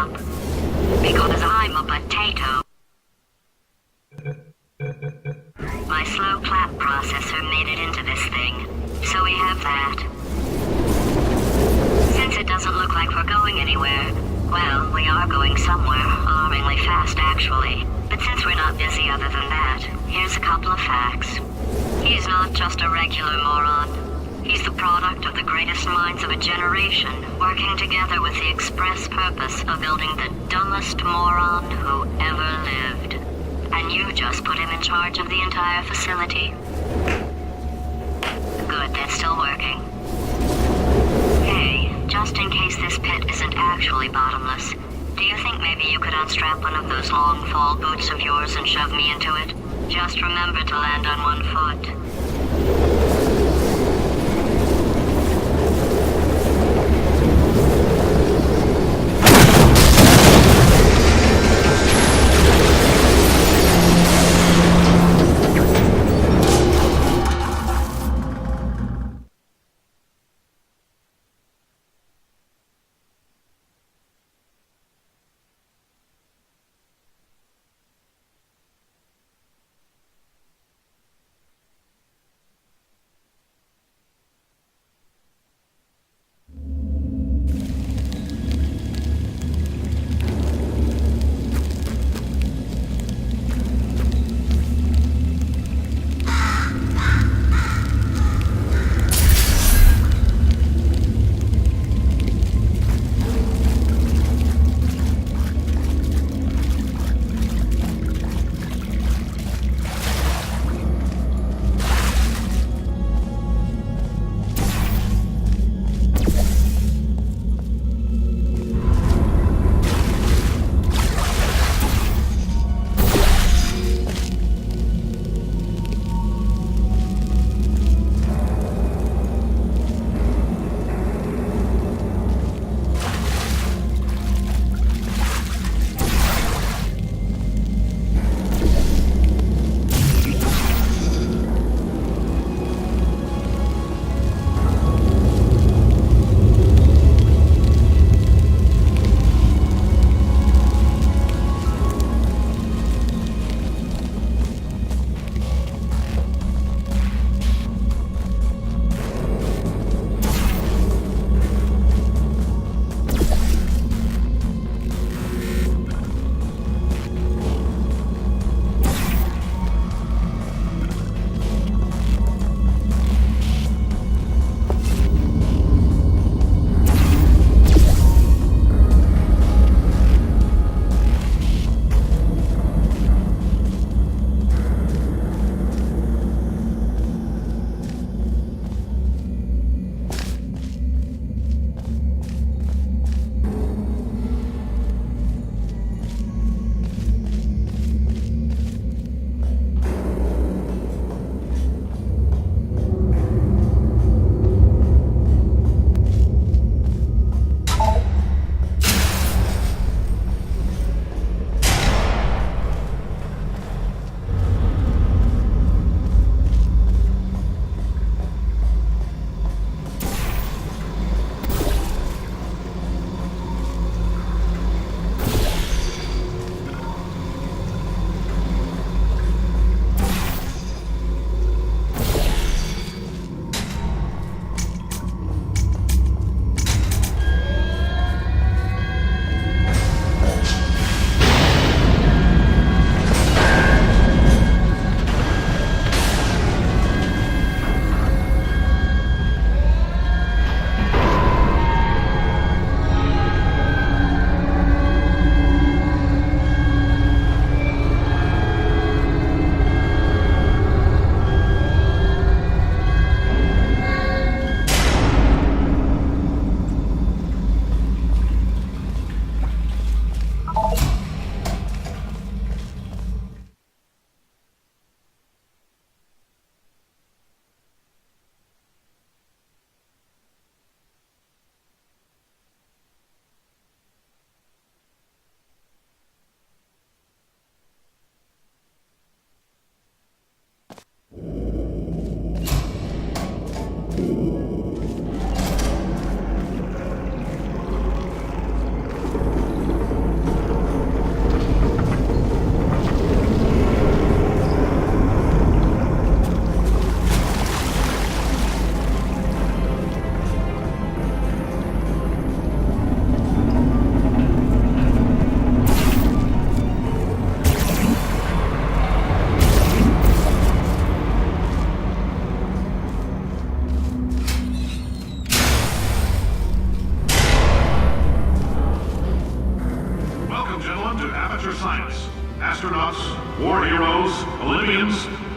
up. Because I'm a potato. My slow clap processor made it into this thing, so we have that. Since it doesn't look like we're going anywhere, well, we are going somewhere, alarmingly fast actually. But since we're not busy other than that, here's a couple of facts. He's not just a regular moron. He's the product of the greatest minds of a generation, working together with the express purpose of building the dumbest moron who ever lived. And you just put him in charge of the entire facility. Good, that's still working. Hey, just in case this pit isn't actually bottomless, do you think maybe you could unstrap one of those long fall boots of yours and shove me into it? Just remember to land on one foot.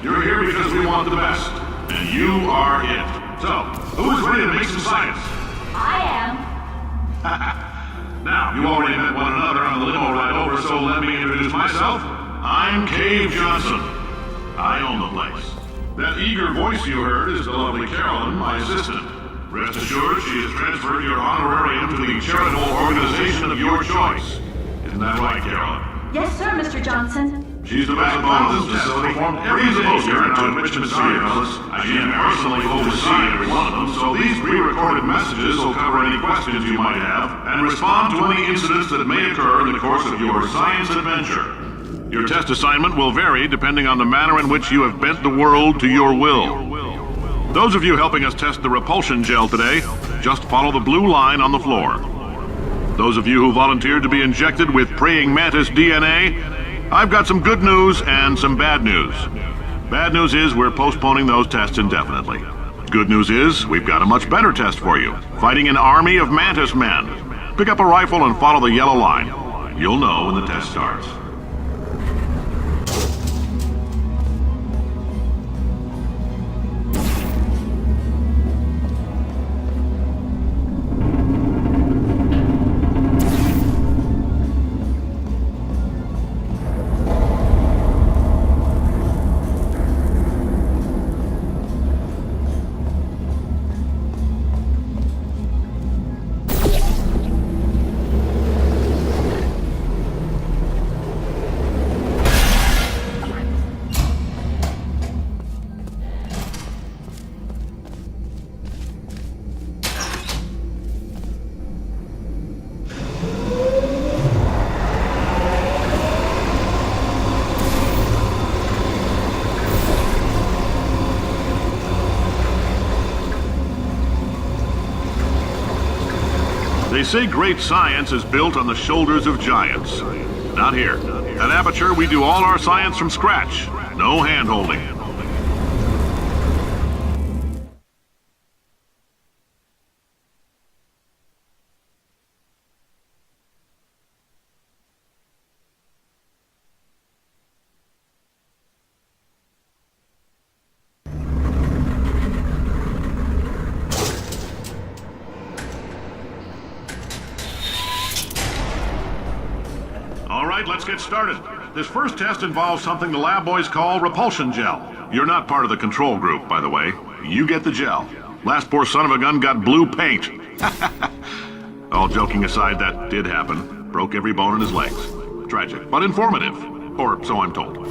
You're here because we want the best, and you are it. So, who is ready to make some science? I am. Now, you already met one another on the limo ride over, so let me introduce myself. I'm Cave Johnson. I own the place. That eager voice you heard is the lovely Carolyn, my assistant. Rest assured, she has transferred your honorarium to the charitable organization of your choice. Isn't that right, Carolyn? Yes, sir, Mr. Johnson. She's the backbone of this facility. Every day here at Enrichment Science, I can personally oversee every one of them, so these pre-recorded messages will cover any questions you might have and respond to any incidents that may occur in the course of your science adventure. Your test assignment will vary depending on the manner in which you have bent the world to your will. Those of you helping us test the repulsion gel today, just follow the blue line on the floor. Those of you who volunteered to be injected with praying mantis DNA, I've got some good news and some bad news. Bad news is we're postponing those tests indefinitely. Good news is we've got a much better test for you, fighting an army of mantis men. Pick up a rifle and follow the yellow line. You'll know when the test starts. They say great science is built on the shoulders of giants. Not here. At Aperture, we do all our science from scratch. No hand-holding. Let's get started. This first test involves something the lab boys call repulsion gel. You're not part of the control group, by the way. You get the gel. Last poor son of a gun got blue paint. All joking aside, that did happen. Broke every bone in his legs. Tragic, but informative. Or so I'm told.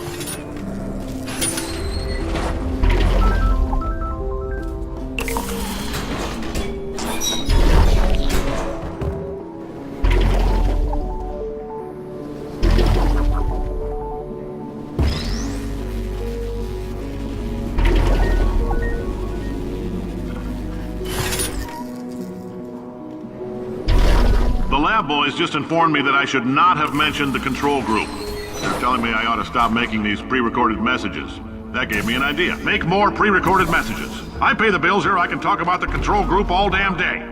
The lab boys just informed me that I should not have mentioned the control group. They're telling me I ought to stop making these pre-recorded messages. That gave me an idea. Make more pre-recorded messages. I pay the bills here, I can talk about the control group all damn day.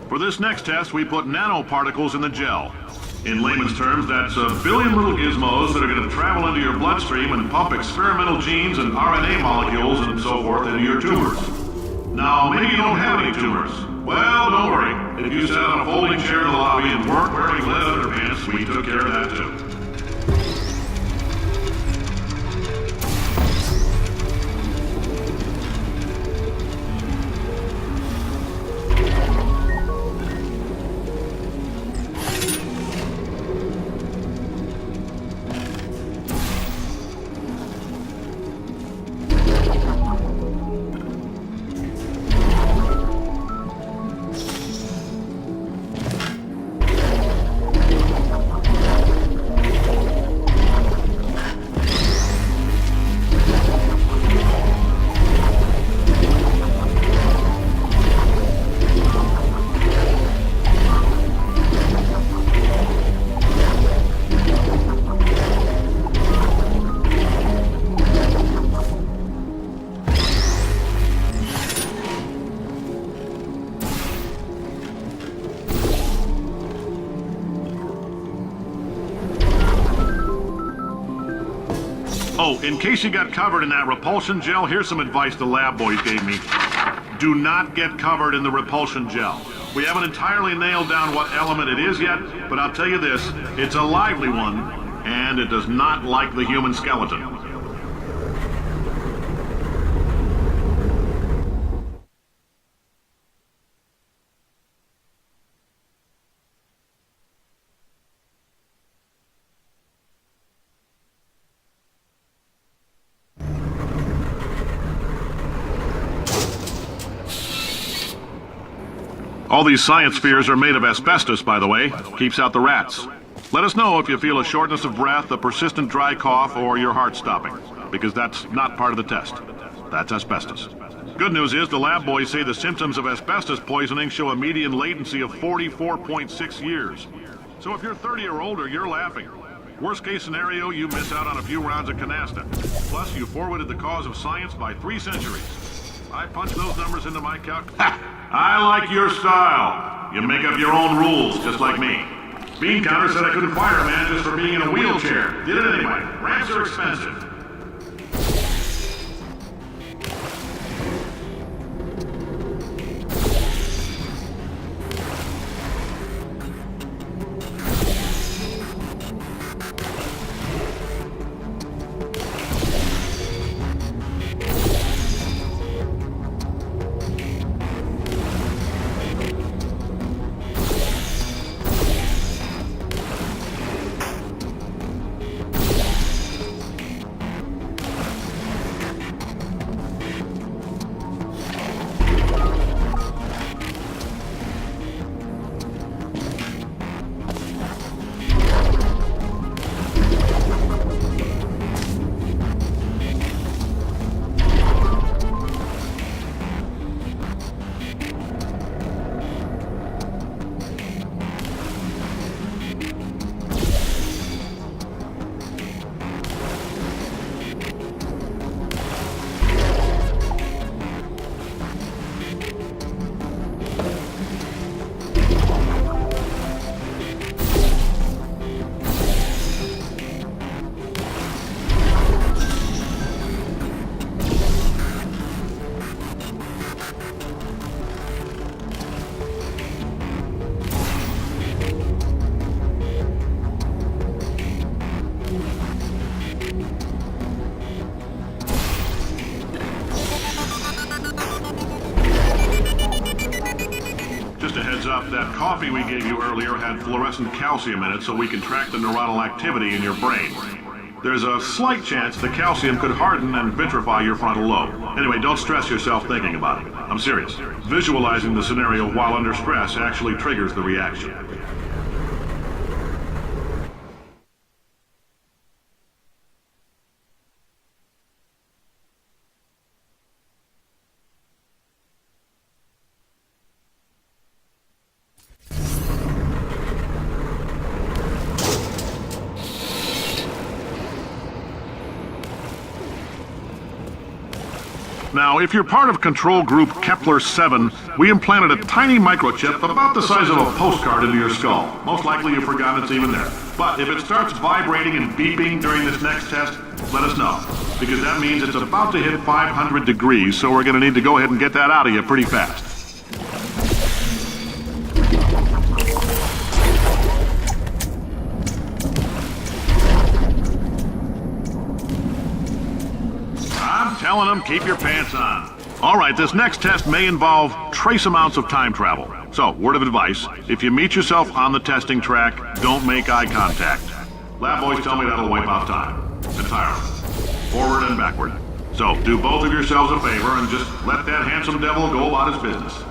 For this next test, we put nanoparticles in the gel. In layman's terms, that's a billion little gizmos that are going to travel into your bloodstream and pump experimental genes and RNA molecules and so forth into your tumors. Now, maybe you don't have any tumors. Well, don't worry. If you sat on a folding chair in the lobby and weren't wearing lead underpants, we took care of that too. Oh, in case you got covered in that repulsion gel, here's some advice the lab boys gave me. Do not get covered in the repulsion gel. We haven't entirely nailed down what element it is yet, but I'll tell you this, it's a lively one, and it does not like the human skeleton. All these science spheres are made of asbestos, by the way. Keeps out the rats. Let us know if you feel a shortness of breath, a persistent dry cough, or your heart stopping, because that's not part of the test. That's asbestos. Good news is the lab boys say the symptoms of asbestos poisoning show a median latency of 44.6 years. So if you're 30 or older, you're laughing. Worst case scenario, you miss out on a few rounds of canasta. Plus, you forwarded the cause of science by 3 centuries. I punched those numbers into my calc. I like your style. You make up your own rules, just like me. Bean Counter said I couldn't fire a man just for being in a wheelchair. Did it anyway. Ramps are expensive. That coffee we gave you earlier had fluorescent calcium in it so we can track the neuronal activity in your brain. There's a slight chance the calcium could harden and vitrify your frontal lobe. Anyway, don't stress yourself thinking about it. I'm serious. Visualizing the scenario while under stress actually triggers the reaction. Now, if you're part of control group Kepler-7, we implanted a tiny microchip about the size of a postcard into your skull. Most likely you've forgotten it's even there. But if it starts vibrating and beeping during this next test, let us know. Because that means it's about to hit 500 degrees, so we're going to need to go ahead and get that out of you pretty fast. Telling them, keep your pants on. All right, this next test may involve trace amounts of time travel. So, word of advice, if you meet yourself on the testing track, don't make eye contact. Lab boys tell me that'll wipe out time. Entirely. Forward and backward. So, do both of yourselves a favor and just let that handsome devil go about his business.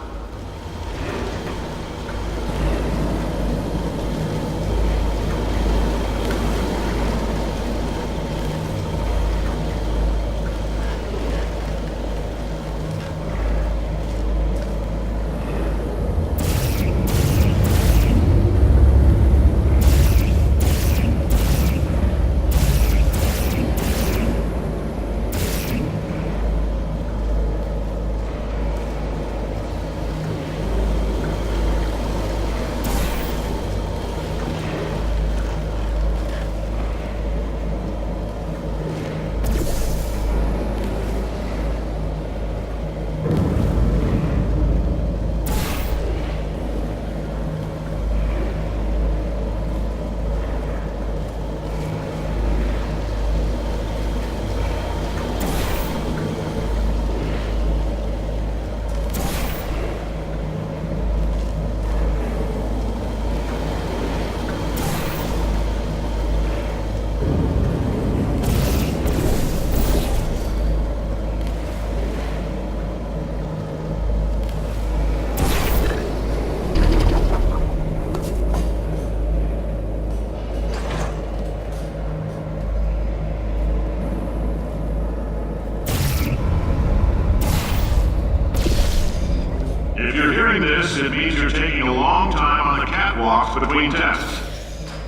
If you're hearing this, it means you're taking a long time on the catwalks between tests.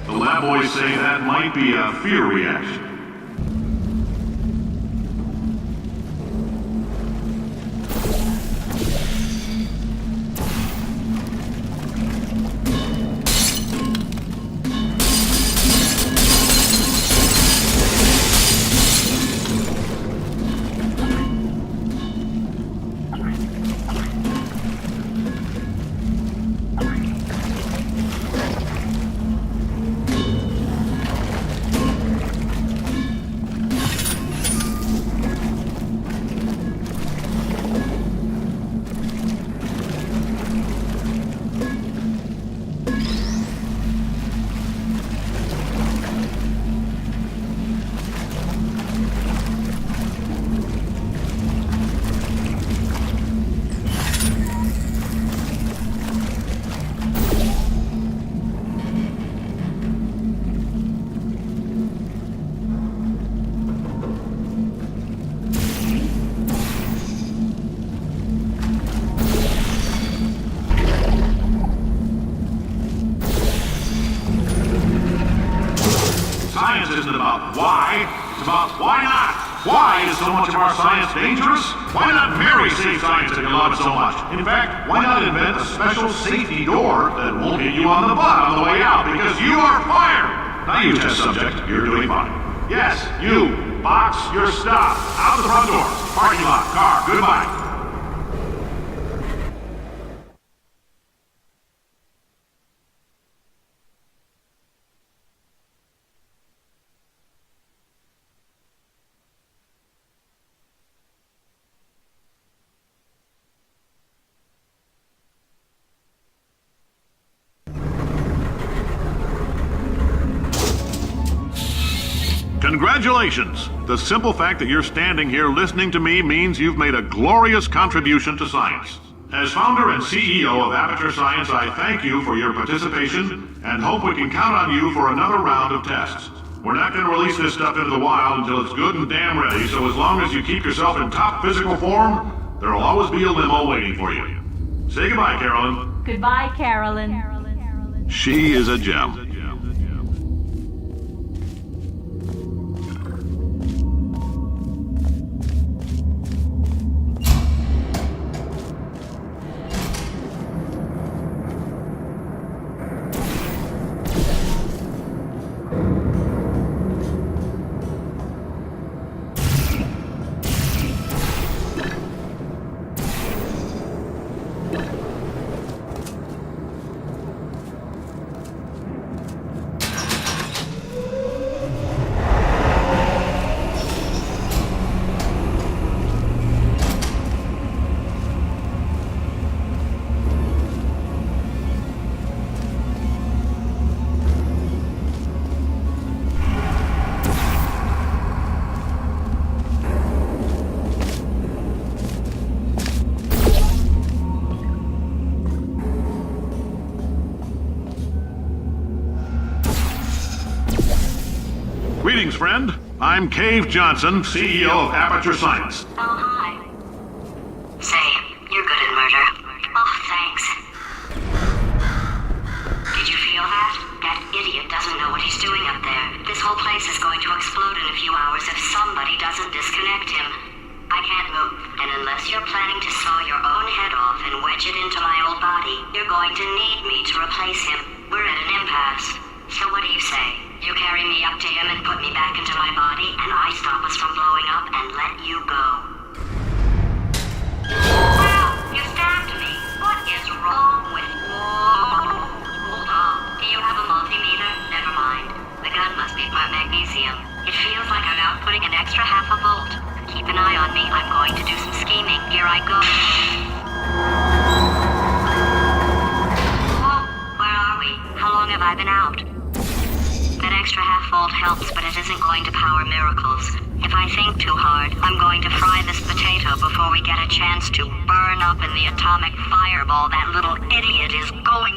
The lab boys say that might be a fear reaction. Science isn't about why, it's about why not. Why is so much of our science dangerous? Why not marry safe science if you love it so much? In fact, why not invent a special safety door that won't hit you on the butt on the way out because you are fired? Now you test subject, you're doing fine. Yes, you, box your stuff. Out the front door, parking lot, car, goodbye. Congratulations! The simple fact that you're standing here listening to me means you've made a glorious contribution to science. As founder and CEO of Aperture Science, I thank you for your participation and hope we can count on you for another round of tests. We're not going to release this stuff into the wild until it's good and damn ready, so as long as you keep yourself in top physical form, there'll always be a limo waiting for you. Say goodbye, Carolyn. Goodbye, Carolyn. She is a gem. Greetings, friend. I'm Cave Johnson, CEO of Aperture Science. Oh, hi. Say, you're good at murder. Oh, thanks. Did you feel that? That idiot doesn't know what he's doing up there. This whole place is going to explode in a few hours if somebody doesn't disconnect him. I can't move, and unless you're planning to saw your own head off and wedge it into my old body, you're going to need me to replace him. We're at an impasse. So what do you say? You carry me up to him and put me back into my body, and I stop us from blowing up and let you go. Wow, you stabbed me. What is wrong with you? Hold on. Do you have a multimeter? Never mind. The gun must be part magnesium. It feels like I'm outputting an extra half a volt. Keep an eye on me. I'm going to do some scheming. Here I go. Whoa, where are we? How long have I been out? That extra half volt helps, but it isn't going to power miracles. If I think too hard, I'm going to fry this potato before we get a chance to burn up in the atomic fireball that little idiot is going